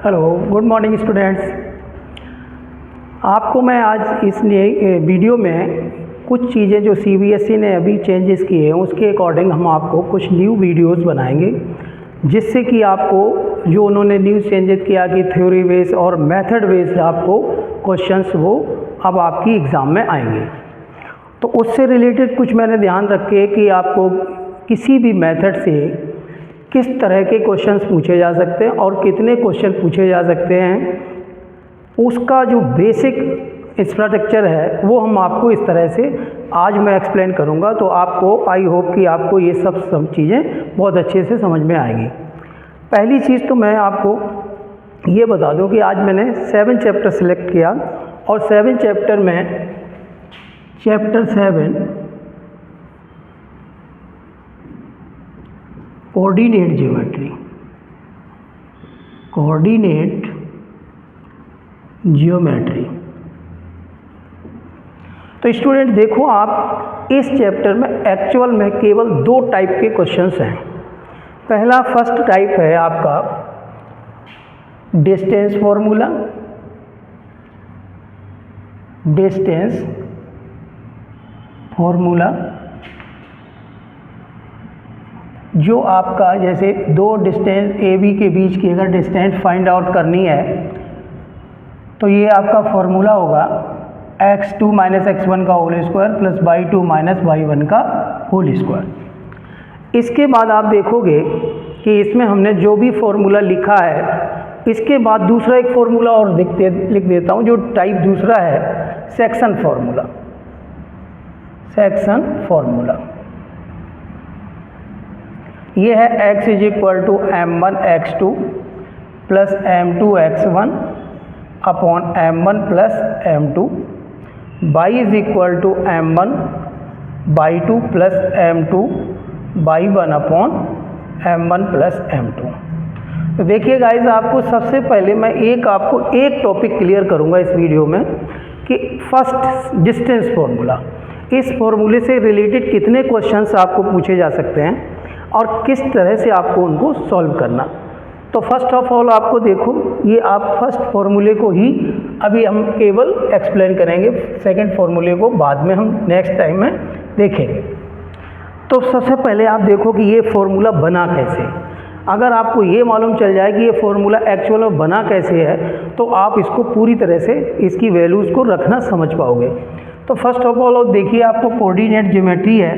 Hello, good morning students. आपको मैं आज इस वीडियो में कुछ चीज़ें जो सीबीएसई ने अभी चेंजेस किए हैं उसके अकॉर्डिंग हम आपको कुछ न्यू वीडियोस बनाएंगे, जिससे कि आपको जो उन्होंने न्यू चेंजेस किया कि थ्योरी बेस्ड और मेथड बेस्ड आपको क्वेश्चंस वो अब आपकी एग्ज़ाम में आएंगे। तो उससे रिलेटेड कुछ मैंने ध्यान रखे कि आपको किसी भी मेथड से किस तरह के क्वेश्चंस पूछे जा सकते हैं और कितने क्वेश्चन पूछे जा सकते हैं, उसका जो बेसिक इंफ्रास्ट्रक्चर है वो हम आपको इस तरह से आज मैं एक्सप्लेन करूंगा। तो आपको आई होप कि आपको ये सब चीज़ें बहुत अच्छे से समझ में आएंगी। पहली चीज़ तो मैं आपको ये बता दूं कि आज मैंने 7 चैप्टर सेलेक्ट किया और 7 चैप्टर में चैप्टर 7 कोऑर्डिनेट ज्योमेट्री। तो स्टूडेंट देखो, आप इस चैप्टर में एक्चुअल में केवल 2 टाइप के क्वेश्चंस हैं। पहला फर्स्ट टाइप है आपका डिस्टेंस फॉर्मूला, जो आपका जैसे दो डिस्टेंस ए बी के बीच की अगर डिस्टेंस फाइंड आउट करनी है तो ये आपका फॉर्मूला होगा x2 - x1 का whole square plus y2 - y1 का होल स्क्वायर। इसके बाद आप देखोगे कि इसमें हमने जो भी फॉर्मूला लिखा है इसके बाद दूसरा एक फॉर्मूला और लिख देता हूँ, जो टाइप दूसरा है सेक्शन फॉर्मूला। ये है x = m1 x2 plus m2 x1 upon m1 plus m2, y = m1 y2 plus m2 y1 upon m1 plus m2। तो देखिए गाइज, आपको सबसे पहले मैं आपको एक टॉपिक क्लियर करूंगा इस वीडियो में कि फर्स्ट डिस्टेंस फॉर्मूला, इस फॉर्मूले से रिलेटेड कितने क्वेश्चंस आपको पूछे जा सकते हैं और किस तरह से आपको उनको सॉल्व करना। तो फर्स्ट ऑफ ऑल आपको देखो, ये आप फर्स्ट फॉर्मूले को ही अभी हम केवल एक्सप्लेन करेंगे, सेकंड फॉर्मूले को बाद में हम नेक्स्ट टाइम में देखेंगे। तो सबसे पहले आप देखो कि ये फॉर्मूला बना कैसे। अगर आपको ये मालूम चल जाए कि ये फॉर्मूला एक्चुअल में बना कैसे है तो आप इसको पूरी तरह से इसकी वैल्यूज़ को रखना समझ पाओगे। तो फर्स्ट ऑफ ऑल देखिए, आपको कोऑर्डिनेट ज्योमेट्री है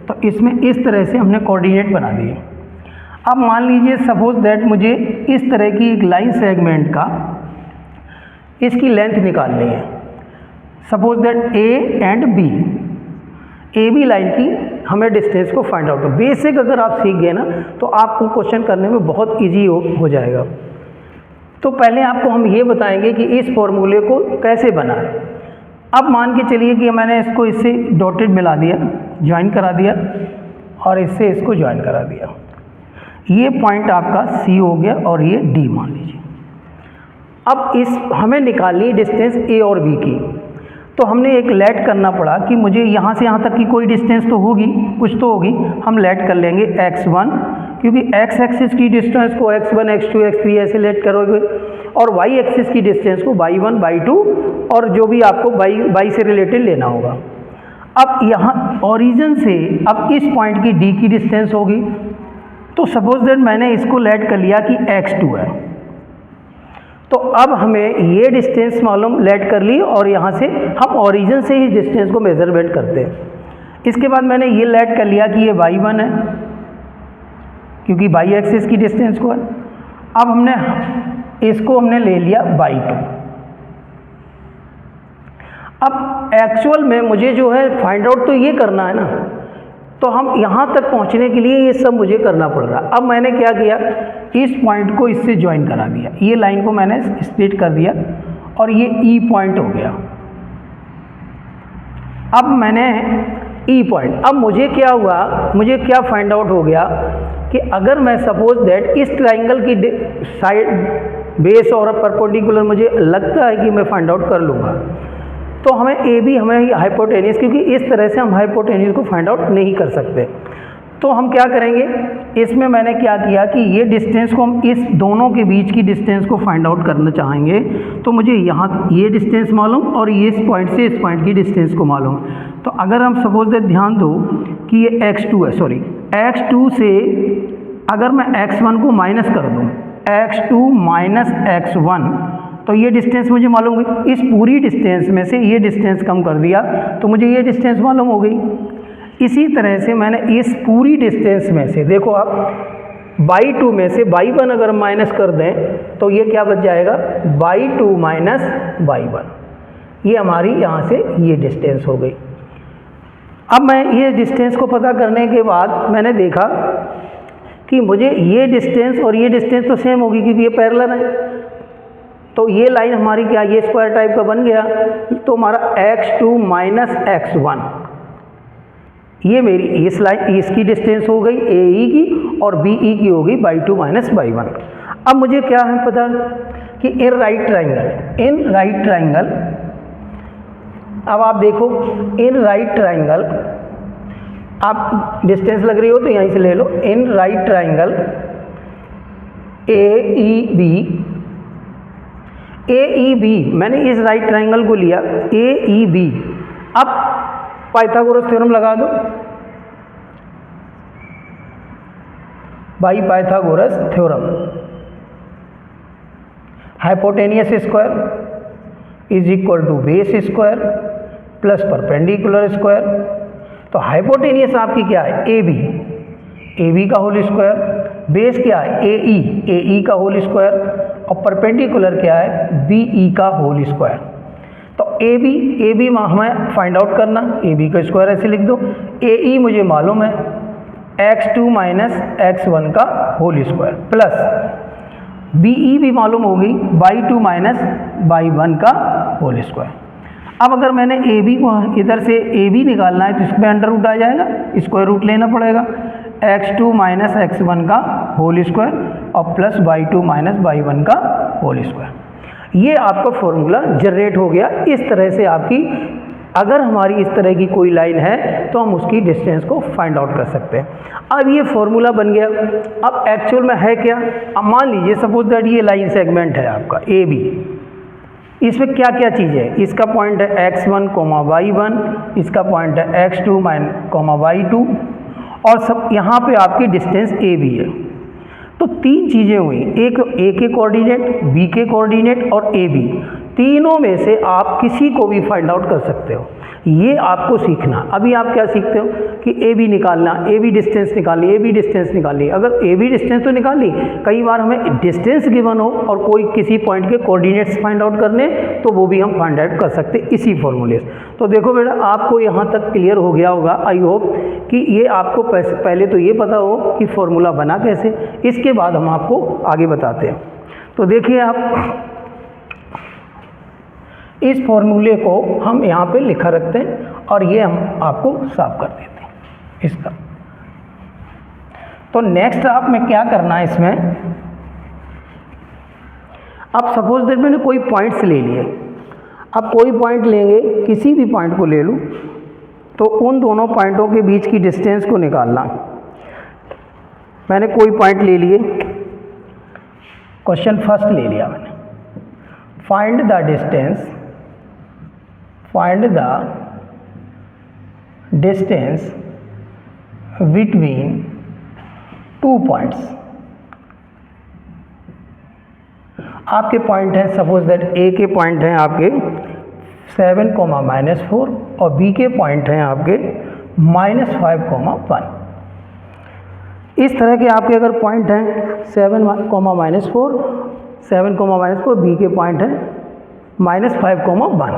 तो इसमें इस तरह से हमने कोऑर्डिनेट बना दिए। अब मान लीजिए सपोज दैट मुझे इस तरह की एक लाइन सेगमेंट का इसकी लेंथ निकालनी है। Suppose that A and B, A B line की हमें डिस्टेंस को फाइंड आउट। बेसिक अगर आप सीख गए ना तो आपको क्वेश्चन करने में बहुत ईजी हो जाएगा। तो पहले आपको हम ये बताएंगे कि इस फॉर्मूले को कैसे बनाएं। अब मान के चलिए कि मैंने इसको इससे डॉटेड मिला दिया, ज्वाइन करा दिया और इससे इसको ज्वाइन करा दिया। ये पॉइंट आपका C हो गया और ये D मान लीजिए। अब हमें निकालनी डिस्टेंस A और B की, तो हमने एक लेट करना पड़ा कि मुझे यहाँ से यहाँ तक की कोई डिस्टेंस तो होगी, कुछ तो होगी। हम लेट कर लेंगे x1, क्योंकि x एक्सिस की डिस्टेंस को x1 x2 x3 ऐसे लेट करोगे और y एक्सिस की डिस्टेंस को y1 y2 और जो भी आपको y से रिलेटेड लेना होगा। अब यहाँ ओरिजिन से अब इस पॉइंट की D की डिस्टेंस होगी। तो सपोज दैट मैंने इसको लेट कर लिया कि x2 है, तो अब हमें ये डिस्टेंस मालूम लेट कर ली और यहाँ से हम ओरिजिन से ही डिस्टेंस को मेजरमेंट करते हैं। इसके बाद मैंने ये लेट कर लिया कि ये y1 है, क्योंकि y एक्सिस की डिस्टेंस को है। अब हमने ले लिया y2। अब एक्चुअल में मुझे जो है फाइंड आउट तो ये करना है ना, तो हम यहाँ तक पहुँचने के लिए ये सब मुझे करना पड़ रहा। अब मैंने क्या किया, इस पॉइंट को इससे ज्वाइन करा दिया, ये लाइन को मैंने स्प्लिट कर दिया और ये E पॉइंट हो गया। अब मैंने E पॉइंट, अब मुझे क्या हुआ, मुझे क्या फाइंड आउट हो गया कि अगर मैं सपोज दैट इस ट्राइंगल की साइड बेस और परपेंडिकुलर मुझे लगता है कि मैं फाइंड आउट कर लूँगा, तो हमें ए बी हमें हाइपोटेन्यूज, क्योंकि इस तरह से हम हाइपोटेन्यूज को फाइंड आउट नहीं कर सकते। तो हम क्या करेंगे, इसमें मैंने क्या किया कि ये डिस्टेंस को हम इस दोनों के बीच की डिस्टेंस को फाइंड आउट करना चाहेंगे। तो मुझे यहाँ ये डिस्टेंस मालूम और ये इस पॉइंट से इस पॉइंट की डिस्टेंस को मालूम। तो अगर हम सपोज दैट ध्यान दो कि ये x2 है, सॉरी x2 से अगर मैं x1 को माइनस कर दूँ, x2 माइनस x1, तो ये डिस्टेंस मुझे मालूम हुई। इस पूरी डिस्टेंस में से ये डिस्टेंस कम कर दिया तो मुझे ये डिस्टेंस मालूम हो गई। इसी तरह से मैंने इस पूरी डिस्टेंस में से, देखो आप बाई 2 में से बाई 1 अगर माइनस कर दें तो ये क्या बच जाएगा, बाई 2 माइनस बाई 1। ये हमारी यहाँ से ये डिस्टेंस हो गई। अब मैं ये डिस्टेंस को पता करने के बाद मैंने देखा कि मुझे ये डिस्टेंस और ये डिस्टेंस तो सेम होगी क्योंकि ये पैरेलल है। तो ये लाइन हमारी क्या, ये स्क्वायर टाइप का बन गया। तो हमारा x2 माइनस x1, ये मेरी इस लाइन, इसकी डिस्टेंस हो गई AE की और BE की होगी बाई 2 माइनस बाई 1। अब मुझे क्या है पता कि इन राइट ट्राइंगल, अब आप देखो इन राइट ट्राइंगल, आप डिस्टेंस लग रही हो तो यहीं से ले लो। इन राइट ट्राइंगल AEB, मैंने इस राइट ट्राइंगल को लिया AEB। अब पाइथागोरस थ्योरम लगा दो, by Pythagoras theorem, hypotenuse square is equal to base square plus perpendicular square. तो हाइपोटेनियस आपकी क्या है, AB का होल स्क्वायर, बेस क्या है AE का होल स्क्वायर, और परपेंडिकुलर क्या है BE का होल स्क्वायर। तो AB हमें फाइंड आउट करना, AB का स्क्वायर ऐसे लिख दो। AE मुझे मालूम है x2 माइनस x1 का होल स्क्वायर, प्लस BE भी मालूम होगी बाई 2 माइनस बाई 1 का होल स्क्वायर। अब अगर मैंने AB को इधर से AB निकालना है तो इसमें अंडर रूट आ जाएगा, स्क्वायर रूट लेना पड़ेगा। x2 माइनस x1 का होल स्क्वायर और प्लस बाई 2 माइनस बाई 1 का होल स्क्वायर। ये आपका फॉर्मूला जनरेट हो गया। इस तरह से आपकी अगर हमारी इस तरह की कोई लाइन है तो हम उसकी डिस्टेंस को फाइंड आउट कर सकते हैं। अब ये फॉर्मूला बन गया। अब एक्चुअल में है क्या, अब मान लीजिए सपोज दैट ये लाइन सेगमेंट है आपका AB, इसमें क्या क्या चीज़ें है, इसका पॉइंट है x1, y1, इसका पॉइंट है x2, y2, और सब यहाँ पे आपकी डिस्टेंस AB है। तो तीन चीज़ें हुई, एक A के कोऑर्डिनेट, B के कोऑर्डिनेट और AB, तीनों में से आप किसी को भी फाइंड आउट कर सकते हो। ये आपको सीखना। अभी आप क्या सीखते हो कि AB निकालना, AB डिस्टेंस निकालनी। अगर AB डिस्टेंस तो निकाल ली, कई बार हमें डिस्टेंस गिवन हो और कोई किसी पॉइंट के कोऑर्डिनेट्स फाइंड आउट करने, तो वो भी हम फाइंड आउट कर सकते इसी फॉर्मूले से। तो देखो बेटा, आपको यहाँ तक क्लियर हो गया होगा, आई होप कि ये आपको पहले तो ये पता हो कि फॉर्मूला बना कैसे, इसके बाद हम आपको आगे बताते हैं। तो देखिए आप इस फॉर्मूले को हम यहाँ पे लिखा रखते हैं और ये हम आपको साफ कर देते हैं इसका। तो नेक्स्ट आप में क्या करना है इसमें, अब सपोज दैट मैंने कोई पॉइंट्स ले लिए। अब कोई पॉइंट लेंगे, किसी भी पॉइंट को ले लूँ, तो उन दोनों पॉइंटों के बीच की डिस्टेंस को निकालना। मैंने कोई पॉइंट ले लिए, क्वेश्चन फर्स्ट ले लिया मैंने, find the distance between two points. आपके पॉइंट हैं सपोज दैट A के पॉइंट हैं आपके 7, -4 और B के पॉइंट हैं आपके -5, 1। इस तरह के आपके अगर पॉइंट हैं 7, -4, B के पॉइंट हैं -5, 1।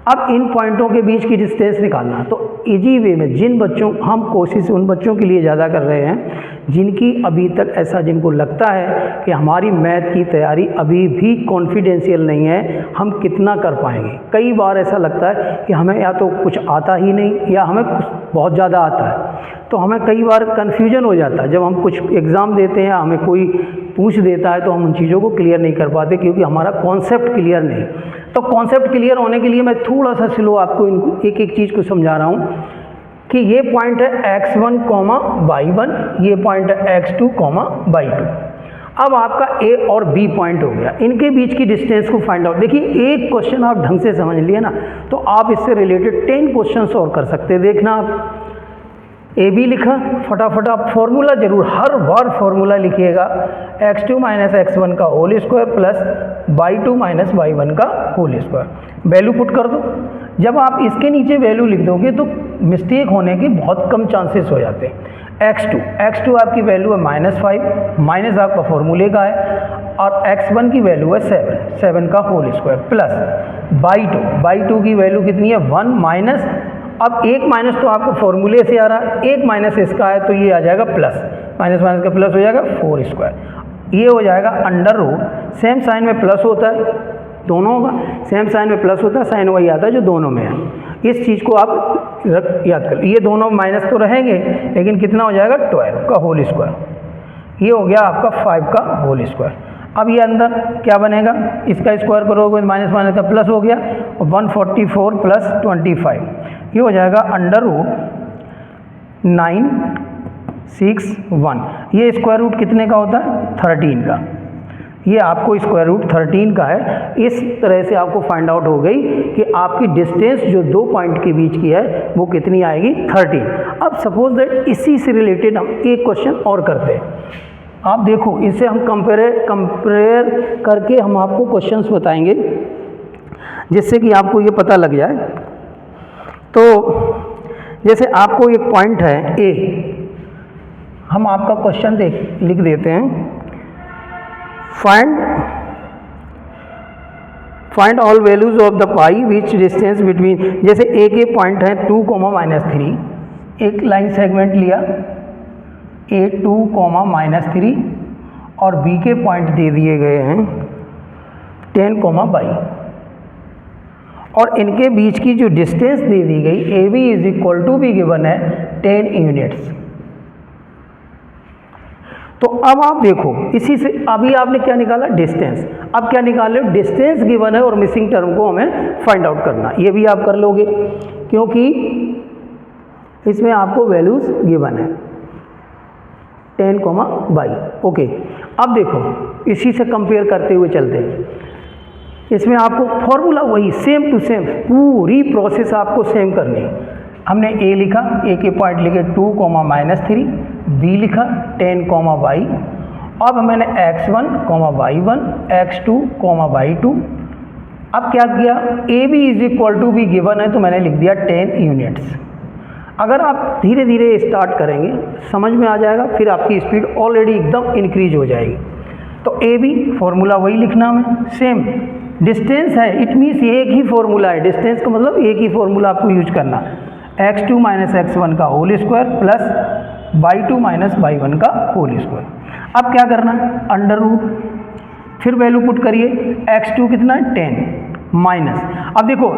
अब इन पॉइंटों के बीच की डिस्टेंस निकालना। तो इजी वे में जिन बच्चों, हम कोशिश उन बच्चों के लिए ज़्यादा कर रहे हैं जिनकी अभी तक ऐसा, जिनको लगता है कि हमारी मैथ की तैयारी अभी भी कॉन्फिडेंशियल नहीं है, हम कितना कर पाएंगे। कई बार ऐसा लगता है कि हमें या तो कुछ आता ही नहीं या हमें कुछ बहुत ज़्यादा आता है, तो हमें कई बार कन्फ्यूजन हो जाता है। जब हम कुछ एग्ज़ाम देते हैं, हमें कोई पूछ देता है तो हम उन चीज़ों को क्लियर नहीं कर पाते क्योंकि हमारा कॉन्सेप्ट क्लियर नहीं। तो कॉन्सेप्ट क्लियर होने के लिए मैं थोड़ा सा स्लो आपको एक एक चीज़ को समझा रहा हूँ। कि ये पॉइंट है x1, y1, ये पॉइंट है x2, y2। अब आपका ए और बी पॉइंट हो गया, इनके बीच की डिस्टेंस को फाइंड आउट। देखिए एक क्वेश्चन आप ढंग से समझ लिए ना, तो आप इससे रिलेटेड 10 क्वेश्चन और कर सकते हैं। देखना आप ए बी लिखा, फटाफट आप फॉर्मूला जरूर हर बार फॉर्मूला लिखिएगा, x2 माइनस x1 का whole square plus y2 minus y1 का होल स्क्वायर। वैल्यू पुट कर दो। जब आप इसके नीचे वैल्यू लिख दोगे तो मिस्टेक होने के बहुत कम चांसेस हो जाते हैं। x2 आपकी वैल्यू है -5, माइनस आपका फॉर्मूले का है, और x1 की वैल्यू है 7 का होल स्क्वायर प्लस y2 की वैल्यू कितनी है 1 माइनस, अब एक माइनस तो आपको फॉर्मूले से आ रहा है, एक माइनस इसका है तो ये आ जाएगा प्लस, माइनस माइनस का प्लस हो जाएगा 4 स्क्वायर। ये हो जाएगा अंडर रूट, सेम साइन में प्लस होता है दोनों का, सेम साइन में प्लस होता है, साइन वही आता है जो दोनों में है। इस चीज़ को आप याद कर, ये दोनों माइनस तो रहेंगे लेकिन कितना हो जाएगा 12 का होल स्क्वायर। ये हो गया आपका 5 का होल स्क्वायर। अब ये अंदर क्या बनेगा, इसका स्क्वायर करोगे माइनस माइनस का प्लस हो गया, और 144 प्लस 25 ये हो जाएगा अंडर रूट 961। ये स्क्वायर रूट कितने का होता है 13 का, ये आपको स्क्वायर रूट 13 का है। इस तरह से आपको फाइंड आउट हो गई कि आपकी डिस्टेंस जो दो पॉइंट के बीच की है वो कितनी आएगी 13। अब सपोज दैट इसी से रिलेटेड हम एक क्वेश्चन और करते हैं। आप देखो इससे हम कंपेयर करके हम आपको क्वेश्चंस बताएंगे जिससे कि आपको ये पता लग जाए। तो जैसे आपको एक पॉइंट है ए, हम आपका क्वेश्चन लिख देते हैं, find all values of the pi which distance between, जैसे ए के पॉइंट है 2, -3, एक लाइन सेगमेंट लिया ए 2, -3 और बी के पॉइंट दे दिए गए हैं 10, y और इनके बीच की जो डिस्टेंस दे दी गई A B is equal to भी गिवन है 10 यूनिट्स। तो अब आप देखो इसी से अभी आपने क्या निकाला डिस्टेंस, अब क्या निकाल लो डिस्टेंस गिवन है और मिसिंग टर्म को हमें फाइंड आउट करना। ये भी आप कर लोगे क्योंकि इसमें आपको वैल्यूज गिवन है 10, y। ओके, अब देखो इसी से कंपेयर करते हुए चलते हैं। इसमें आपको फॉर्मूला वही सेम टू सेम, पूरी प्रोसेस आपको सेम करनी है। हमने ए लिखा, ए के पॉइंट लिखे 2, -3, बी लिखा 10, y। अब मैंने x1, y1, x2, y2। अब क्या किया, A B is equal to भी गिवन है तो मैंने लिख दिया 10 यूनिट्स। अगर आप धीरे धीरे स्टार्ट करेंगे समझ में आ जाएगा, फिर आपकी स्पीड ऑलरेडी एकदम इंक्रीज हो जाएगी। तो ए बी फॉर्मूला वही लिखना हमें, सेम डिस्टेंस है, इट मीन्स एक ही फॉर्मूला है, डिस्टेंस का मतलब एक ही फॉर्मूला आपको यूज करना, x2 माइनस x1 का whole square plus y2 minus y1 का होल स्क्वायर। अब क्या करना, अंडर रूट, फिर वैल्यू पुट करिए, x2 कितना है 10 माइनस। अब देखो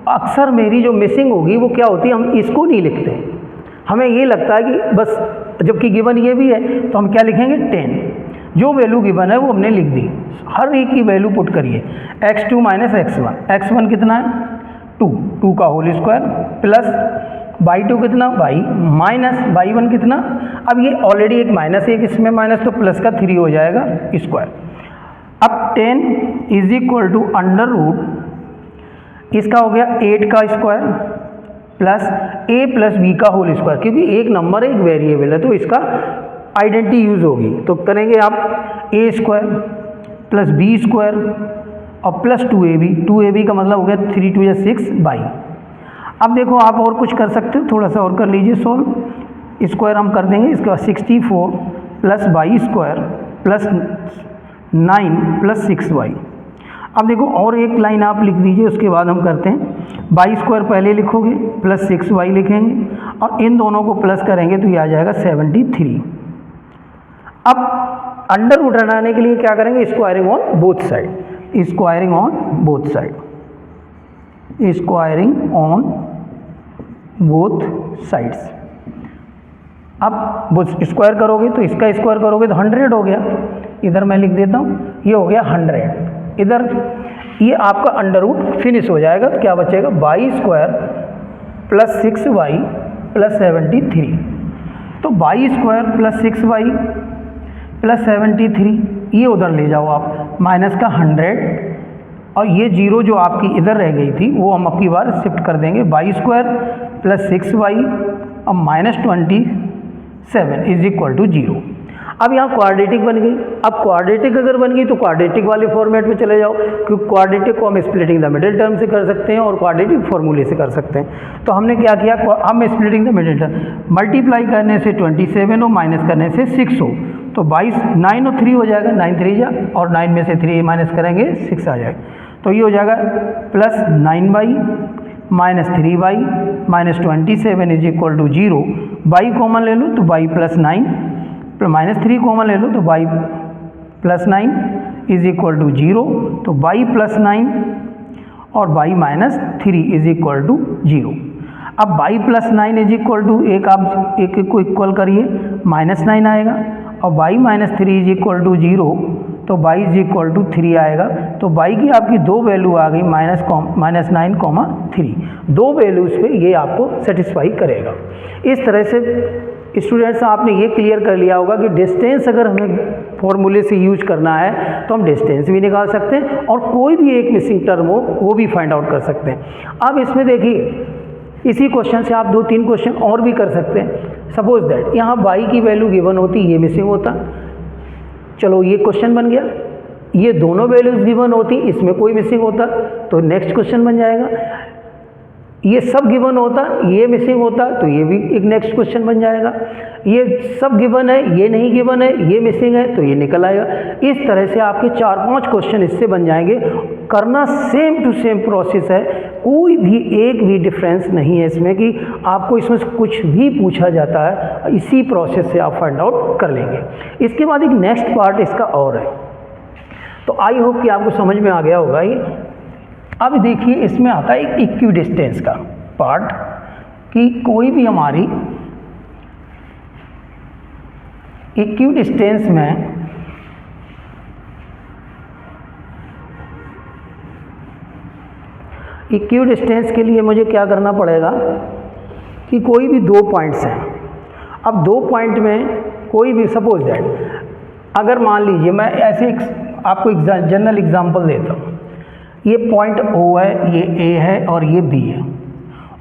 अक्सर मेरी जो मिसिंग होगी वो क्या होती है, हम इसको नहीं लिखते, हमें ये लगता है कि बस जबकि गिवन ये भी है तो हम क्या लिखेंगे 10, जो वैल्यू गिवन है वो हमने लिख दी। हर एक की वैल्यू पुट करिए, x2 माइनस x1 कितना है 2 का होल स्क्वायर प्लस y2 कितना y माइनस y1 कितना, अब ये ऑलरेडी एक माइनस है, इसमें माइनस तो प्लस का 3 हो जाएगा स्क्वायर। अब 10 is equal to under root, इसका हो गया 8 का square plus a plus b का होल स्क्वायर, क्योंकि एक नंबर है एक वेरिएबल है तो इसका आइडेंटिटी यूज होगी। तो करेंगे आप a square plus b square और प्लस 2ab का मतलब हो गया 3 2 6 बाई। अब देखो आप और कुछ कर सकते हो, थोड़ा सा और कर लीजिए सॉल्व, स्क्वायर हम कर देंगे, इसके बाद 64 plus y square plus 9 plus 6y। अब देखो और एक लाइन आप लिख दीजिए, उसके बाद हम करते हैं, y स्क्वायर पहले लिखोगे प्लस 6y लिखेंगे और इन दोनों को प्लस करेंगे तो ये आ जाएगा 73। अब अंडर रूट हटाने के लिए क्या करेंगे, squaring on both side, squaring on both side, squaring on both sides. अब स्क्वायर करोगे तो इसका स्क्वायर करोगे तो 100 हो गया, इधर मैं लिख देता हूँ, ये हो गया 100, इधर ये आपका अंडर रूट फिनिश हो जाएगा। तो क्या बचेगा, y square plus 6y plus 73, तो Y square plus 6y plus 73 ये उधर ले जाओ आप, माइनस का 100 और ये जीरो जो आपकी इधर रह गई थी वो हम अपनी बार शिफ्ट कर देंगे, वाई स्क्वायर प्लस 6y और माइनस 27 इज इक्वल टू 0। अब यहाँ क्वाड्रेटिक बन गई। अब क्वाड्रेटिक अगर बन गई तो क्वाड्रेटिक वाले फॉर्मेट में चले जाओ, क्योंकि क्वाड्रेटिक को हम स्प्लिटिंग द मिडिल टर्म से कर सकते हैं और क्वाड्रेटिक फॉर्मूले से कर सकते हैं। तो हमने क्या किया, हम splitting the middle term, multiply करने से 27 हो, माइनस करने से 6 हो, तो 22 9 और 3 हो जाएगा, 9 3 जा और 9 में से 3 माइनस करेंगे 6 आ जाएगा, तो ये हो जाएगा plus 9y minus 3y minus 27 is equal to 0। y common ले लो तो y प्लस 9, माइनस 3 कॉमन ले लो तो y plus 9 is equal to 0, तो y प्लस 9 और y minus 3 is equal to 0। अब y plus 9 is equal to आप एक को इक्वल करिए, माइनस 9 आएगा, और y minus 3 is equal to 0, तो y इज इक्वल टू 3 आएगा। तो y की आपकी दो वैल्यू आ गई, माइनस 9 कॉमा 3, दो वैल्यूज़ पे ये आपको सेटिस्फाई करेगा। इस तरह से स्टूडेंट्स आपने ये क्लियर कर लिया होगा कि डिस्टेंस अगर हमें फॉर्मूले से यूज करना है तो हम डिस्टेंस भी निकाल सकते हैं और कोई भी एक मिसिंग टर्म हो वो भी फाइंड आउट कर सकते हैं। अब इसमें देखिए, इसी क्वेश्चन से आप 2-3 क्वेश्चन और भी कर सकते हैं। सपोज दैट यहाँ y की वैल्यू गिवन होती, ये मिसिंग होता, चलो ये क्वेश्चन बन गया। ये दोनों वैल्यूज गिवन होती, इसमें कोई मिसिंग होता तो नेक्स्ट क्वेश्चन बन जाएगा। ये सब गिवन होता, ये मिसिंग होता, तो ये भी एक नेक्स्ट क्वेश्चन बन जाएगा। ये सब गिवन है, ये नहीं गिवन है, ये मिसिंग है, तो ये निकल आएगा। इस तरह से आपके 4-5 क्वेश्चन इससे बन जाएंगे। करना सेम टू सेम प्रोसेस है, कोई भी एक भी डिफरेंस नहीं है इसमें कि आपको इसमें से कुछ भी पूछा जाता है, इसी प्रोसेस से आप फाइंड आउट कर लेंगे। इसके बाद एक नेक्स्ट पार्ट इसका और है, तो आई होप कि आपको समझ में आ गया होगा ये। अब देखिए इसमें आता है एक इक्विडिस्टेंस का पार्ट, कि कोई भी हमारी इक्विडिस्टेंस में इक्विडिस्टेंस के लिए मुझे क्या करना पड़ेगा कि कोई भी 2 पॉइंट्स हैं। अब 2 पॉइंट में कोई भी, सपोज दैट अगर मान लीजिए मैं ऐसे आपको जनरल एग्जांपल देता हूँ, ये पॉइंट O है, ये A है और ये B है।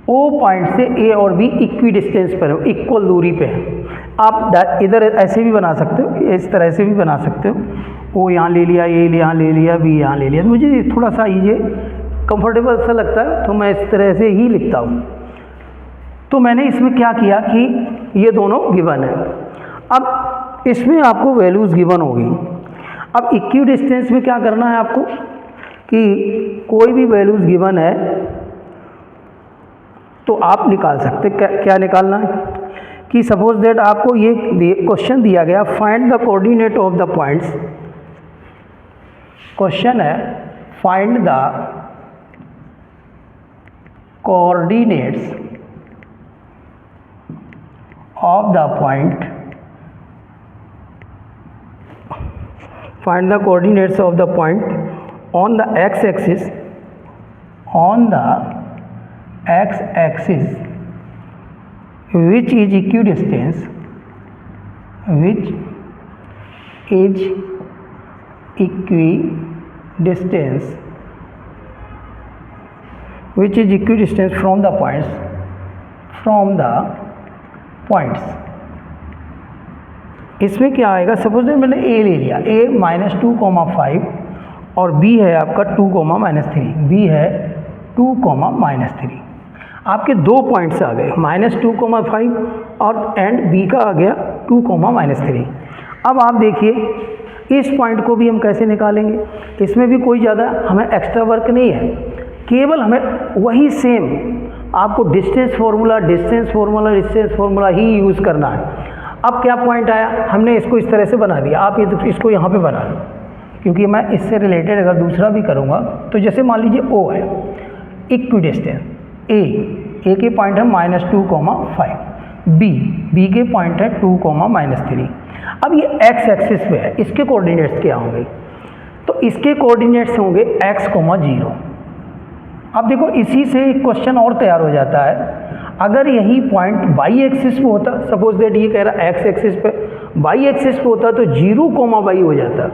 O पॉइंट से A और B इक्वी डिस्टेंस पर है, इक्वल दूरी पे है। आप इधर ऐसे भी बना सकते हो, इस तरह से भी बना सकते हो। O यहाँ ले लिया, A यहाँ ले लिया, B यहाँ ले लिया। मुझे थोड़ा सा ये कंफर्टेबल सा लगता है तो मैं इस तरह से ही लिखता हूँ। तो मैंने इसमें क्या किया कि ये दोनों गिवन है। अब इसमें आपको वैल्यूज़ गिवन होगी। अब इक्वी डिस्टेंस में क्या करना है आपको कि कोई भी वैल्यूज़ गिवन है तो आप निकाल सकते, क्या निकालना है कि सपोज दैट आपको ये क्वेश्चन दिया गया, find the coordinate of the points. Question है find the coordinates of the point, find the coordinates of the point on the x-axis, on the x-axis which is equidistance, which is equidistance, which is equidistance from the points, from the points। इसमें क्या आएगा, suppose मैंने a ले लिया, a -2,5 और b है आपका 2,-3, b है 2,-3। आपके 2 पॉइंट्स आ गए, -2,5 और एंड b का आ गया 2,-3। अब आप देखिए इस पॉइंट को भी हम कैसे निकालेंगे। इसमें भी कोई ज़्यादा हमें एक्स्ट्रा वर्क नहीं है, केवल हमें वही सेम आपको डिस्टेंस फार्मूला ही यूज़ करना है। अब क्या पॉइंट आया, हमने इसको इस तरह से बना दिया। आप ये तो इसको यहाँ पे बना लो, क्योंकि मैं इससे रिलेटेड अगर दूसरा भी करूँगा तो जैसे मान लीजिए O है, इक्विडिस्टेंस A के पॉइंट है -2,5, B के पॉइंट है 2,-3। अब ये x एक्सिस पे है, इसके कोऑर्डिनेट्स क्या होंगे, तो इसके कोऑर्डिनेट्स होंगे x, 0। अब देखो इसी से एक क्वेश्चन और तैयार हो जाता है। अगर यही पॉइंट वाई एक्सिस पे होता, सपोज दैट ये कह रहा एक्स एक्सिस पे, वाई एक्सिस पे होता तो 0,y हो जाता।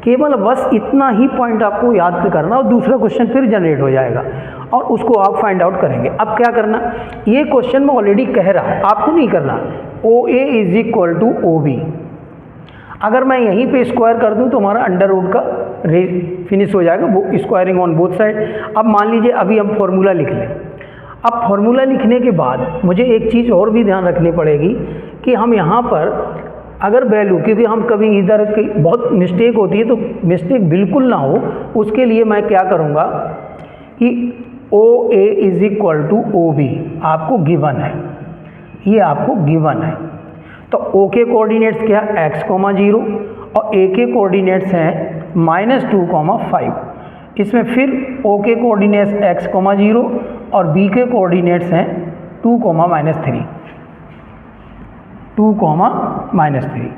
केवल बस इतना ही पॉइंट आपको याद करना और दूसरा क्वेश्चन फिर जनरेट हो जाएगा और उसको आप फाइंड आउट करेंगे। अब क्या करना, ये क्वेश्चन में ऑलरेडी कह रहा है, आपको नहीं करना। OA is equal to OB, अगर मैं यहीं पे स्क्वायर कर दूं तो हमारा अंडर रूट का फिनिश हो जाएगा, वो स्क्वायरिंग ऑन बोथ साइड। अब मान लीजिए अभी हम फॉर्मूला लिख लें। अब फॉर्मूला लिखने के बाद मुझे एक चीज़ और भी ध्यान रखनी पड़ेगी कि हम यहाँ पर अगर वैल्यू, क्योंकि हम कभी इधर की बहुत मिस्टेक होती है, तो मिस्टेक बिल्कुल ना हो उसके लिए मैं क्या करूँगा कि OA is equal to OB आपको गिवन है, ये आपको गिवन है। तो O के कोऑर्डिनेट्स क्या, x, 0 और A के कोऑर्डिनेट्स हैं -2,5। इसमें फिर O के कोऑर्डिनेट्स x, 0 और B के कोऑर्डिनेट्स हैं 2, -3, 2, -3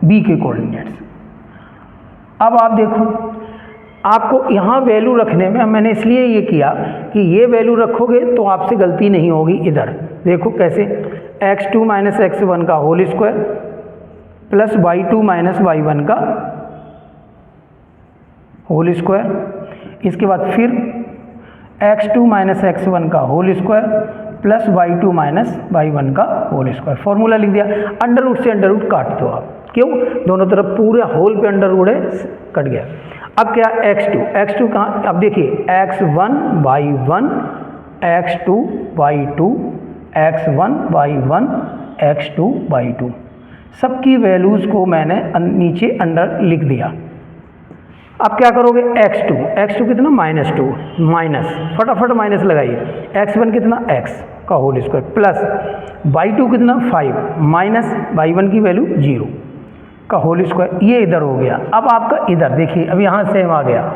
B के कोऑर्डिनेट्स। अब आप देखो, आपको यहाँ वैल्यू रखने में मैंने इसलिए ये किया कि ये वैल्यू रखोगे तो आपसे गलती नहीं होगी। इधर देखो कैसे, x2 - x1 का whole square plus y2 - y1 का होल स्क्वायर, इसके बाद फिर x2 - x1 का whole square plus y2 - y1 का होल स्क्वायर। फॉर्मूला लिख दिया। अंडर रूट से अंडर रूट काट दो आप, क्यों, दोनों तरफ पूरे होल पे अंडर रूट है, कट गया। अब क्या, x2 कहाँ, अब देखिए x1 y1 x2 y2 x1 y1 x2 y2 सबकी वैल्यूज़ को मैंने नीचे अंडर लिख दिया। अब क्या करोगे, x2 कितना -2 माइनस, फटाफट माइनस लगाइए, x1 कितना x का होल स्क्वायर प्लस y2 कितना 5 माइनस y1 की वैल्यू 0 का होल स्क्वायर, ये इधर हो गया। अब आपका इधर देखिए, अब यहाँ सेम आ गया,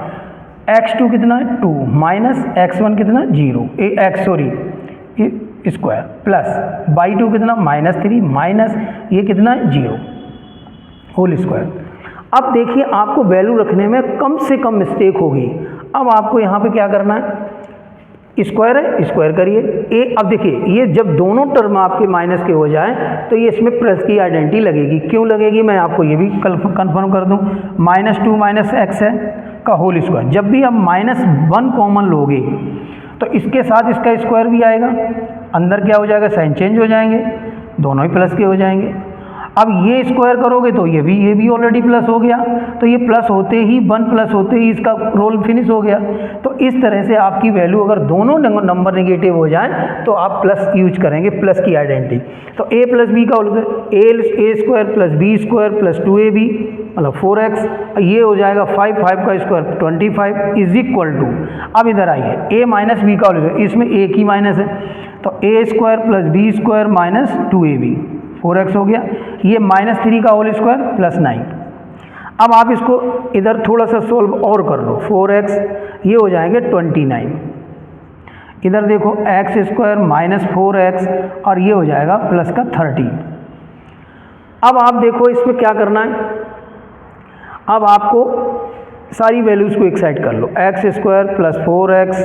x2 कितना 2 माइनस x1 कितना 0 स्क्वायर प्लस y2 कितना -3 माइनस ये कितना 0 होल स्क्वायर। अब देखिए आपको वैल्यू रखने में कम से कम मिस्टेक होगी। अब आपको यहाँ पे क्या करना है, स्क्वायर है, स्क्वायर करिए। अब देखिए ये जब दोनों टर्म आपके माइनस के हो जाएं तो ये इसमें प्लस की आइडेंटिटी लगेगी। क्यों लगेगी, मैं आपको ये भी कंफर्म कर दूं। -2 - x है का होल स्क्वायर, जब भी आप -1 कॉमन लोगे तो इसके साथ इसका स्क्वायर भी आएगा, अंदर क्या हो जाएगा, साइन चेंज हो जाएंगे, दोनों ही प्लस के हो जाएंगे। अब ये स्क्वायर करोगे तो ये भी ऑलरेडी प्लस हो गया, तो ये प्लस होते ही 1 प्लस होते ही इसका रोल फिनिश हो गया। तो इस तरह से आपकी वैल्यू अगर दोनों नंबर नेगेटिव हो जाएं तो आप प्लस यूज करेंगे, प्लस की आइडेंटिटी। तो a प्लस बी का whole a square plus b square plus 2ab मतलब 4x, ये हो जाएगा 5 का स्क्वायर 25 इज इक्वल टू, अब इधर आइए a माइनस बी का होल स्क्वायर, इसमें एक ही माइनस है तो a square plus b square minus 2ab 4x हो गया। ये -3 का होल स्क्वायर प्लस 9। अब आप इसको इधर थोड़ा सा सोल्व और कर लो, 4x ये हो जाएंगे 29। इधर देखो x स्क्वायर माइनस 4x और ये हो जाएगा प्लस का 13। अब आप देखो इसमें क्या करना है, अब आपको सारी वैल्यूज़ को एक साइड कर लो, x square plus 4x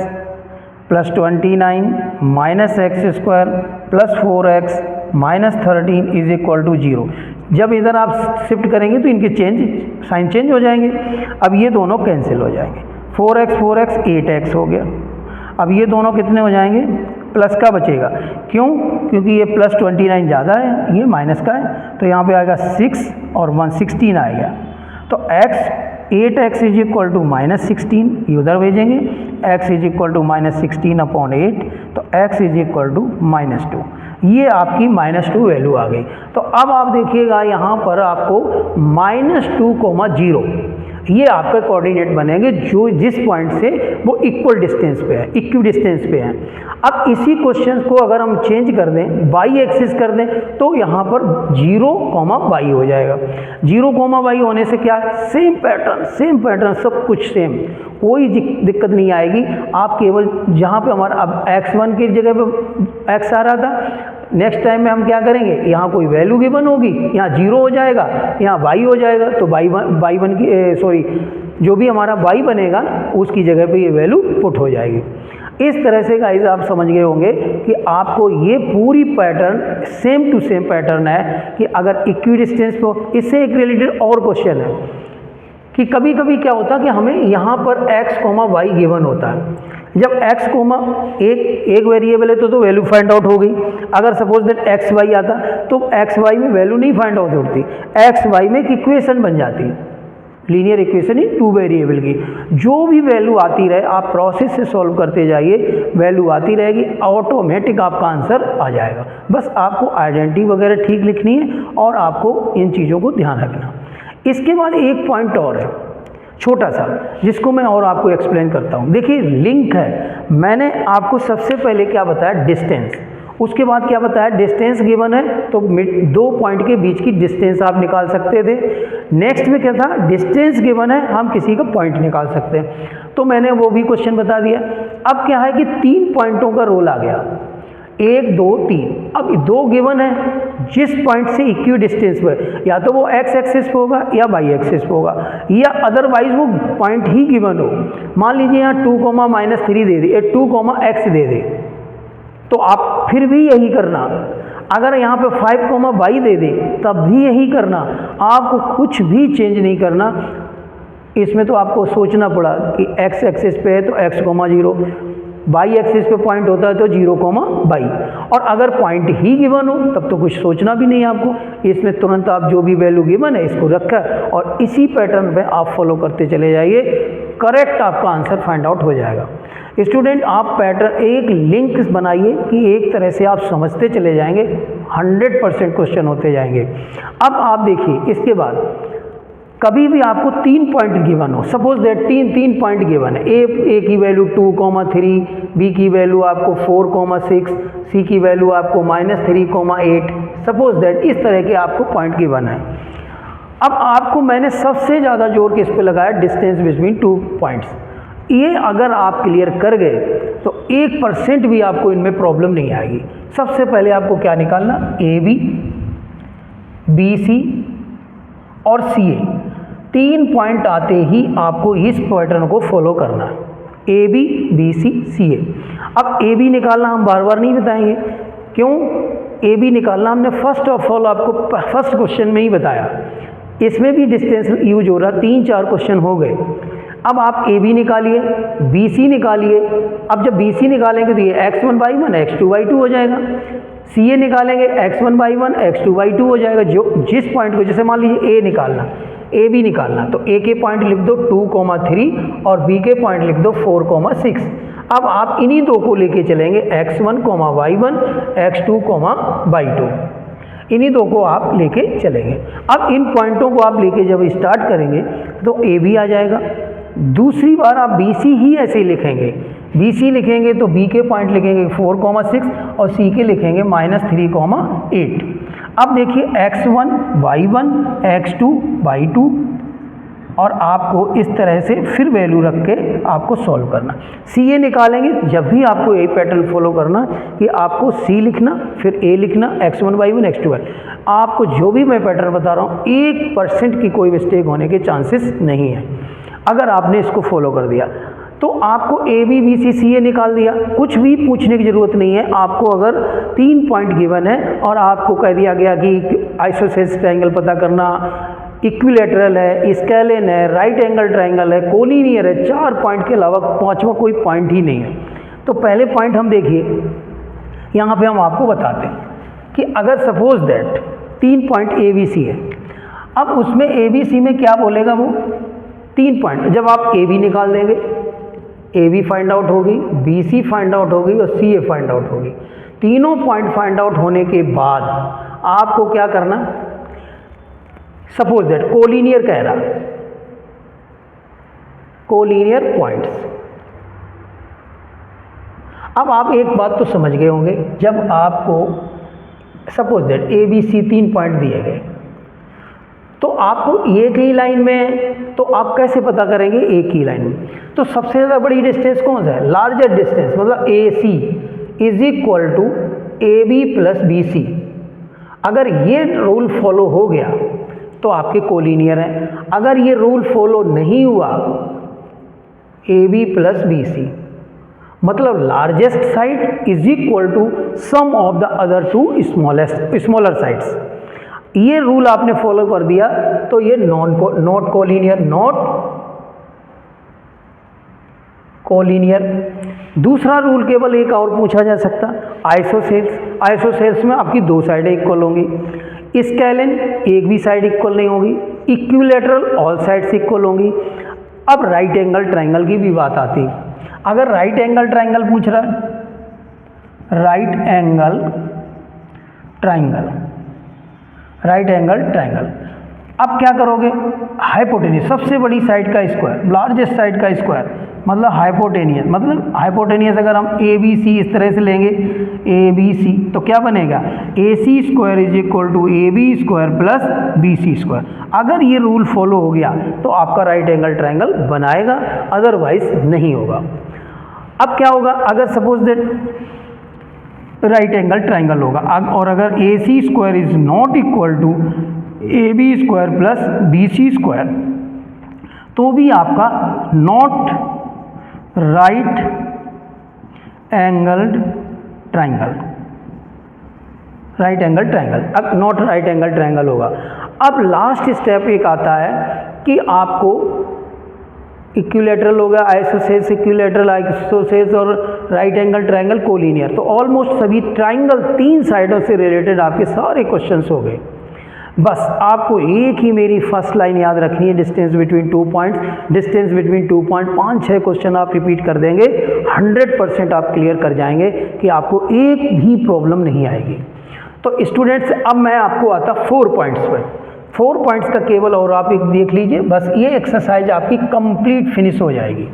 plus 29 minus X square plus 4x minus 13 is equal to 0। जब इधर आप शिफ्ट करेंगे तो इनके साइन चेंज हो जाएंगे। अब ये दोनों कैंसिल हो जाएंगे, 4x 8x हो गया। अब ये दोनों कितने हो जाएंगे, प्लस का बचेगा, क्यों, क्योंकि ये प्लस 29 ज़्यादा है, ये माइनस का है, तो यहाँ पे आएगा 6 और 1 16 आएगा। तो8x इज इक्वल टू -16, ये उधर भेजेंगे, x इज इक्वल टू -16/8, तो x इज इक्वल टू -2। ये आपकी -2 वैल्यू आ गई। तो अब आप देखिएगा यहाँ पर आपको -2,0 ये आपका कोऑर्डिनेट बनेंगे जो जिस पॉइंट से वो इक्वल डिस्टेंस पे है, इक्वी डिस्टेंस पे है। अब इसी क्वेश्चन को अगर हम चेंज कर दें, वाई एक्सिस कर दें, तो यहाँ पर 0,y हो जाएगा। 0,y होने से क्या, सेम पैटर्न सब कुछ सेम, कोई दिक्कत नहीं आएगी। आप केवल जहाँ पे हमारा अब x1 की जगह पे x आ रहा था, नेक्स्ट टाइम में हम क्या करेंगे, यहाँ कोई वैल्यू गिवन होगी, यहाँ 0 हो जाएगा, यहाँ y हो जाएगा, तो y1 की जो भी हमारा y बनेगा उसकी जगह पे ये वैल्यू पुट हो जाएगी। इस तरह से गाइस आप समझ गए होंगे कि आपको ये पूरी pattern same to same pattern है कि अगर इक्वी डिस्टेंस को, इससे एक रिलेटेड और क्वेश्चन है कि कभी कभी क्या होता है कि हमें यहाँ पर x, y गिवन होता है। जब x, एक वेरिएबल है तो वैल्यू फाइंड आउट हो गई। अगर सपोज दैट एक्स वाई आता तो एक्स वाई में वैल्यू नहीं फाइंड आउट होती, एक्स वाई में एक इक्वेशन बन जाती, linear equation in two variable की। जो भी वैल्यू आती रहे आप प्रोसेस से सॉल्व करते जाइए, वैल्यू आती रहेगी, ऑटोमेटिक आपका आंसर आ जाएगा। बस आपको आइडेंटिटी वगैरह ठीक लिखनी है और आपको इन चीज़ों को ध्यान रखना। इसके बाद एक पॉइंट और है छोटा सा, जिसको मैं और आपको एक्सप्लेन करता हूँ। देखिए लिंक है, मैंने आपको सबसे पहले क्या बताया, डिस्टेंस, उसके बाद क्या बताया, डिस्टेंस गिवन है तो दो पॉइंट के बीच की डिस्टेंस आप निकाल सकते थे। नेक्स्ट में क्या था, डिस्टेंस गिवन है, हम किसी का पॉइंट निकाल सकते हैं, तो मैंने वो भी क्वेश्चन बता दिया। अब क्या है कि 3 पॉइंटों का रोल आ गया, 1 2 3। अब 2 गिवन है, जिस पॉइंट से इक्वी डिस्टेंस पर, या तो वो x एक्सिस पे होगा या y एक्सिस पे होगा, या अदरवाइज वो पॉइंट ही गिवन हो। मान लीजिए यहाँ 2, -3 दे दे, 2, x दे दे, तो आप फिर भी यही करना। अगर यहाँ पे 5, y दे दे तब भी यही करना, आपको कुछ भी चेंज नहीं करना। इसमें तो आपको सोचना पड़ा कि x एक्सिस पे है तो x, 0, y एक्सिस पे पॉइंट होता है तो 0, y, और अगर पॉइंट ही गिवन हो तब तो कुछ सोचना भी नहीं है आपको। इसमें तुरंत आप जो भी वैल्यू गिवन है इसको रखा और इसी पैटर्न पे आप फॉलो करते चले जाइए, करेक्ट आपका आंसर फाइंड आउट हो जाएगा। स्टूडेंट आप पैटर्न एक लिंक बनाइए कि एक तरह से आप समझते चले जाएंगे, 100% क्वेश्चन होते जाएंगे। अब आप देखिए इसके बाद कभी भी आपको 3 पॉइंट गिवन हो, सपोज दैट 3 पॉइंट गिवन है, ए की वैल्यू 2, 3, बी की वैल्यू आपको 4, 6, सी की वैल्यू आपको -3, 8, सपोज दैट इस तरह के आपको पॉइंट गिवन है। अब आपको मैंने सबसे ज़्यादा जोर किस पे लगाया, डिस्टेंस बिटवीन 2 पॉइंट्स। ये अगर आप क्लियर कर गए तो 1% भी आपको इनमें प्रॉब्लम नहीं आएगी। सबसे पहले आपको क्या निकालना, AB, BC और CA, 3 पॉइंट आते ही आपको इस पैटर्न को फॉलो करना है, AB, BC, CA। अब AB निकालना हम बार बार नहीं बताएंगे, क्यों, AB निकालना हमने फर्स्ट ऑफ ऑल आपको फर्स्ट क्वेश्चन में ही बताया, इसमें भी डिस्टेंस यूज हो रहा, 3-4 क्वेश्चन हो गए। अब आप AB निकालिए, BC निकालिए। अब जब BC निकालेंगे तो ये x1 y1 x2 y2 हो जाएगा, CA निकालेंगे x1 y1 x2 y2 हो जाएगा। जो जिस पॉइंट को, जैसे मान लीजिए A निकालना, AB निकालना, तो A के पॉइंट लिख दो 2, 3 और B के पॉइंट लिख दो 4, 6। अब आप इन्हीं दो को लेके चलेंगे, x1, y1 x2, y2, इन्हीं दो को आप लेके चलेंगे। अब इन पॉइंटों को आप लेके जब स्टार्ट करेंगे तो AB आ जाएगा। दूसरी बार आप BC ही ऐसे ही लिखेंगे, BC लिखेंगे तो B के पॉइंट लिखेंगे 4, 6 और C के लिखेंगे -3, 8। अब देखिए x1 y1 x2 y2, और आपको इस तरह से फिर वैल्यू रख के आपको सॉल्व करना। CA निकालेंगे, जब भी आपको यही पैटर्न फॉलो करना कि आपको C लिखना, फिर A लिखना, x1 y1 x2 y। आपको जो भी मैं पैटर्न बता रहा हूँ 1% की कोई मिस्टेक होने के चांसेस नहीं है। अगर आपने इसको फॉलो कर दिया तो आपको AB BC CA निकाल दिया, कुछ भी पूछने की ज़रूरत नहीं है। आपको अगर 3 पॉइंट गिवन है और आपको कह दिया गया कि आइसोसेलेस ट्रायंगल पता करना, इक्विलैटरल है, स्केलेन है, राइट एंगल ट्रायंगल है, कोलिनियर है, 4 पॉइंट के अलावा 5वां कोई पॉइंट ही नहीं है। तो पहले पॉइंट हम देखिए, यहाँ पे हम आपको बताते हैं कि अगर सपोज दैट 3 पॉइंट ABC है, अब उसमें ABC में क्या बोलेगा वो 3 पॉइंट। जब आप AB निकाल देंगे, AB फाइंड आउट होगी, BC फाइंड आउट होगी और CA फाइंड आउट होगी। तीनों पॉइंट फाइंड आउट होने के बाद आपको क्या करना, सपोज दैट कोलिनियर कह रहा, कोलिनियर पॉइंट्स। अब आप एक बात तो समझ गए होंगे, जब आपको सपोज दैट ABC 3 पॉइंट दिए गए तो आपको एक ही लाइन में, तो आप कैसे पता करेंगे एक ही लाइन में? तो सबसे ज़्यादा बड़ी डिस्टेंस कौन सा है, लार्जेस्ट डिस्टेंस, मतलब AC is equal to AB plus BC। अगर ये रूल फॉलो हो गया तो आपके कोलिनियर हैं। अगर ये रूल फॉलो नहीं हुआ AB प्लस BC, मतलब largest side is equal to sum of the other two smaller sides. ये रूल आपने फॉलो कर दिया तो ये नॉट कोलिनियर। दूसरा रूल केवल एक और पूछा जा सकता, आइसोसेल्स में आपकी दो साइडें इक्वल होंगी। स्केलिन एक भी साइड इक्वल नहीं होगी। इक्विलैटरल ऑल साइड्स इक्वल होंगी। अब राइट एंगल ट्राइंगल की भी बात आती है। अगर राइट एंगल ट्राइंगल पूछ रहा है, राइट एंगल ट्राइंगल, अब क्या करोगे, हाइपोटेनियस सबसे बड़ी साइड का स्क्वायर, लार्जेस्ट साइड का स्क्वायर मतलब हाइपोटेनियस अगर हम ए बी सी इस तरह से लेंगे, ए बी सी, तो क्या बनेगा, A C square is equal to A B square plus B C square. अगर ये रूल फॉलो हो गया तो आपका राइट एंगल ट्राइंगल बनाएगा, अदरवाइज नहीं होगा। अब क्या होगा, अगर suppose that right angle triangle होगा और अगर A C square is not equal to A B square plus B C square, तो भी आपका नॉट राइट एंगल ट्राइंगल, अब नॉट राइट एंगल ट्राइंगल होगा। अब लास्ट स्टेप एक आता है कि आपको इक्विलैटरल होगा, आइसोसेल्स इक्विलैटरल, आइसोसेल्स और राइट एंगल ट्राइंगल कोलिनियर, तो ऑलमोस्ट सभी ट्राइंगल तीन साइडों से रिलेटेड आपके सारे क्वेश्चंस हो गए। बस आपको एक ही मेरी फर्स्ट लाइन याद रखनी है, distance between 2 points, distance between 2 point, 5-6 question आप रिपीट कर देंगे, 100% आप क्लियर कर जाएंगे कि आपको एक भी प्रॉब्लम नहीं आएगी। तो स्टूडेंट्स अब मैं आपको आता 4 पॉइंट्स पर, 4 पॉइंट्स का केवल और आप एक देख लीजिए, बस ये एक्सरसाइज आपकी कंप्लीट फिनिश हो जाएगी।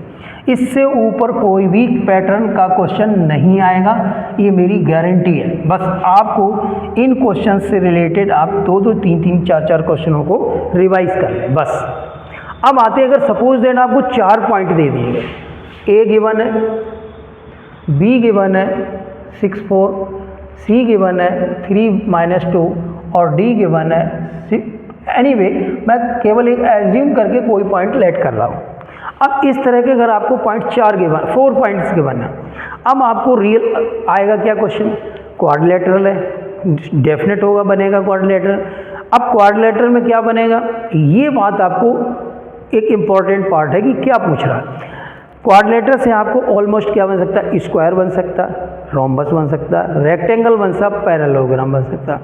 इससे ऊपर कोई भी पैटर्न का क्वेश्चन नहीं आएगा, ये मेरी गारंटी है। बस आपको इन क्वेश्चन से रिलेटेड आप 2-2, 3-3, 4-4 क्वेश्चनों को रिवाइज कर लें बस। अब आते हैं, अगर सपोज दैट आपको 4 पॉइंट दे दिए गए, ए गिवन है, बी गिवन है 6-4, सी गिवन है 3-2 और डी गिवन है 6। एनीवे मैं केवल एक एज्यूम करके कोई पॉइंट लेट कर रहा हूँ। अब इस तरह के अगर आपको पॉइंट 4 पॉइंट्स गिवन है, अब आपको रियल आएगा क्या क्वेश्चन, क्वाड्रिलेटरल है, डेफिनेट होगा, बनेगा क्वाड्रिलेटरल। अब क्वाड्रिलेटरल में क्या बनेगा, ये बात आपको एक इम्पॉर्टेंट पार्ट है कि क्या पूछ रहा है। क्वाड्रिलेटरल से आपको ऑलमोस्ट क्या बन सकता है, स्क्वायर बन सकता है, रोम्बस बन सकता है, रेक्टेंगल बन सकता है, पैरेललोग्राम बन सकता है।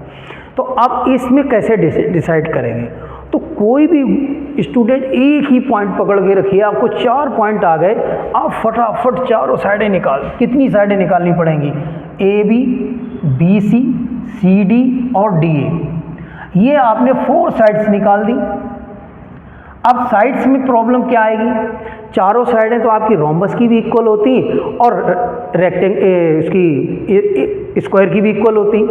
तो आप इसमें कैसे डिसाइड करेंगे, तो कोई भी स्टूडेंट एक ही पॉइंट पकड़ के रखिए, आपको 4 पॉइंट आ गए, आप फटाफट चारों साइडें कितनी साइडें निकालनी पड़ेंगी, A B, B C, C D और डी ए, ये आपने 4 साइड्स निकाल दी। अब साइड्स में प्रॉब्लम क्या आएगी, चारों साइडें तो आपकी रोम्बस की भी इक्वल होती और इसकी स्क्वायर की भी इक्वल होती।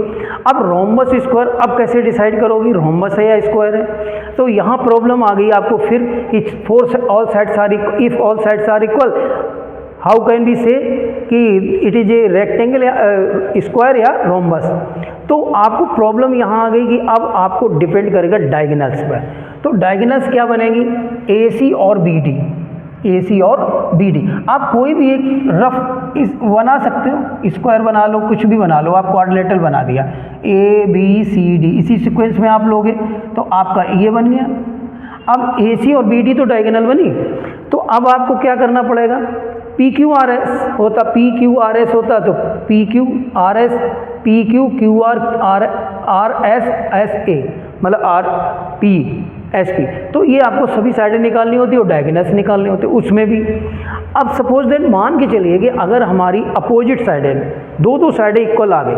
अब रोम्बस स्क्वायर अब कैसे डिसाइड करोगी, रोम्बस है या स्क्वायर है, तो यहाँ प्रॉब्लम आ गई आपको फिर कि all sides are equal, how can be say कि इट इज ए रेक्टेंगल या स्क्वायर या रोम्बस। तो आपको प्रॉब्लम यहाँ आ गई कि अब आपको डिपेंड करेगा डायगोनल्स पर। तो डायगोनल्स क्या बनेगी, ए सी और बी डी, ए सी और बी डी। आप कोई भी एक रफ बना सकते हो, स्क्वायर बना लो, कुछ भी बना लो, आप क्वाड्रिलेटरल बना दिया, ए बी सी डी इसी सीक्वेंस में आप लोगे तो आपका ये बन गया। अब ए सी और बी डी तो डायगोनल बनी, तो अब आपको क्या करना पड़ेगा, पी क्यू आर एस होता, पी क्यू आर एस होता, तो P Q R S, P Q Q R S S A, मतलब आर पी एस पी, तो ये आपको सभी साइडें निकालनी होती है और डायगोनल्स निकालने होते हैं उसमें भी। अब सपोज दैट मान के चलिए कि अगर हमारी अपोजिट साइडें दो साइडें इक्वल आ गई,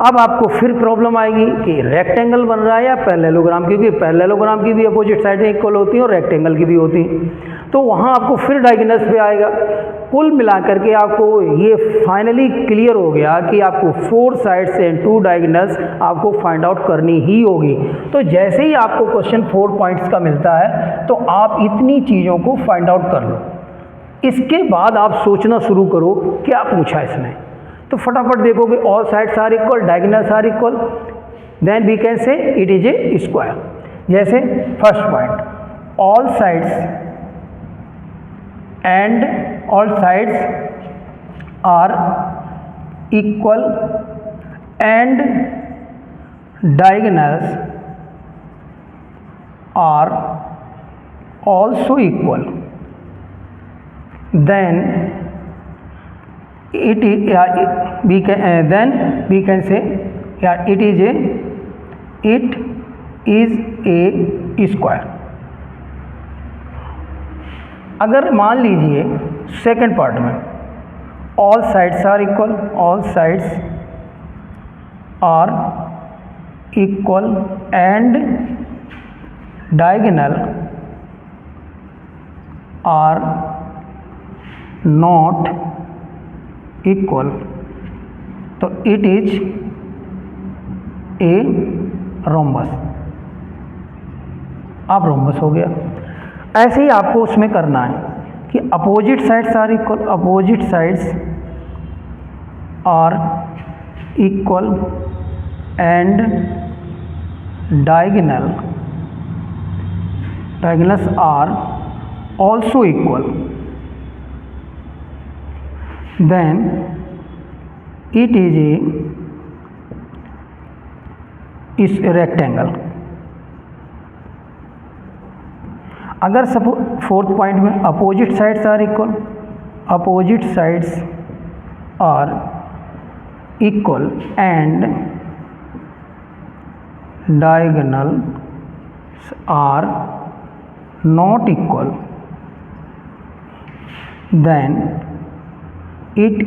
अब आपको फिर प्रॉब्लम आएगी कि रेक्टेंगल बन रहा है या पैरेललोग्राम, क्योंकि पैरेललोग्राम की भी अपोजिट साइडें इक्वल होती हैं और रेक्टेंगल की भी होती हैं, तो वहाँ आपको फिर डायगोनल्स पे आएगा। कुल मिलाकर के आपको ये फाइनली क्लियर हो गया कि आपको 4 साइड्स एंड 2 डायगोनल्स आपको फाइंड आउट करनी ही होगी। तो जैसे ही आपको क्वेश्चन 4 पॉइंट्स का मिलता है तो आप इतनी चीज़ों को फाइंड आउट कर लो, इसके बाद आप सोचना शुरू करो क्या पूछा इसने। तो फटाफट देखोगे all sides are equal, diagonals are equal, then we can say it is a square. जैसे first point, all sides and all sides are equal and diagonals are also equal, then it is then we can say it is a square. अगर मान लीजिए second part में all sides are equal, all sides are equal and diagonal are not equal, तो it is a rhombus. अब rhombus हो गया। ऐसे ही आपको उसमें करना है कि opposite sides are equal, opposite sides are equal and diagonals are also equal, then it is a rectangle. अगर सपोज फोर्थ पॉइंट में opposite sides are equal, opposite sides are equal and diagonals are not equal, then it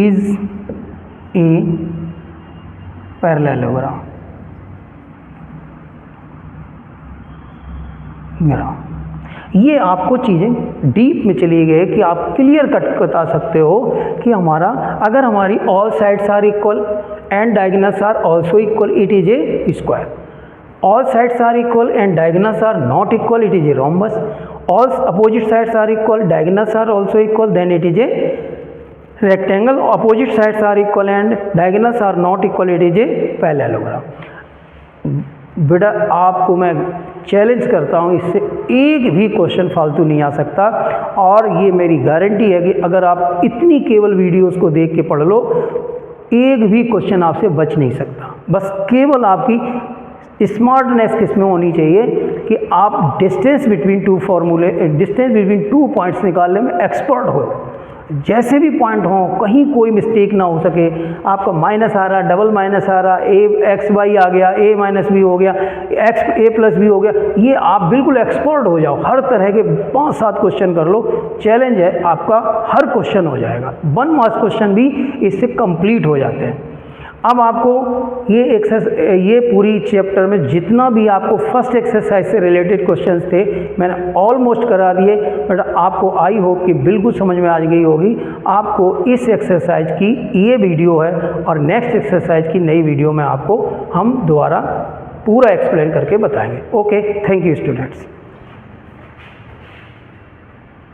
is a parallelogram. ये आपको चीज़ें deep में चली गई कि आप क्लियर कट बता सकते हो कि हमारा अगर हमारी all sides are equal and diagonals are also equal, it is a square. All sides are equal and diagonals are not equal, it is a rhombus. All opposite sides are equal, diagonals are also equal, then it is a rectangle. Opposite sides are equal and diagonals are not equal, it is a parallelogram. बेटा आपको मैं challenge करता हूँ, इससे एक भी question फालतू नहीं आ सकता. और ये मेरी गारंटी है कि अगर आप इतनी केवल वीडियोस को देख के पढ़ लो, एक भी क्वेश्चन आपसे बच नहीं सकता. बस केवल आपकी स्मार्टनेस किसमें होनी चाहिए कि आप डिस्टेंस बिटवीन टू फॉर्मूले, डिस्टेंस बिटवीन टू पॉइंट्स निकालने में एक्सपर्ट हो. जैसे भी पॉइंट हो कहीं कोई मिस्टेक ना हो सके. आपका माइनस आ रहा, डबल माइनस आ रहा, एक्स वाई आ गया, ए माइनस बी हो गया, एक्स ए प्लस बी हो गया, ये आप बिल्कुल एक्सपर्ट हो जाओ. हर तरह के 5-7 क्वेश्चन कर लो. चैलेंज है आपका, हर क्वेश्चन हो जाएगा. 1 मार्क्स क्वेश्चन भी इससे कंप्लीट हो जाते हैं. अब आपको ये पूरी चैप्टर में जितना भी आपको फर्स्ट एक्सरसाइज से रिलेटेड क्वेश्चंस थे मैंने ऑलमोस्ट करा दिए. बट आपको आई होप कि बिल्कुल समझ में आ गई होगी. आपको इस एक्सरसाइज की ये वीडियो है और नेक्स्ट एक्सरसाइज की नई वीडियो में आपको हम दोबारा पूरा एक्सप्लेन करके बताएंगे. Okay, thank you students.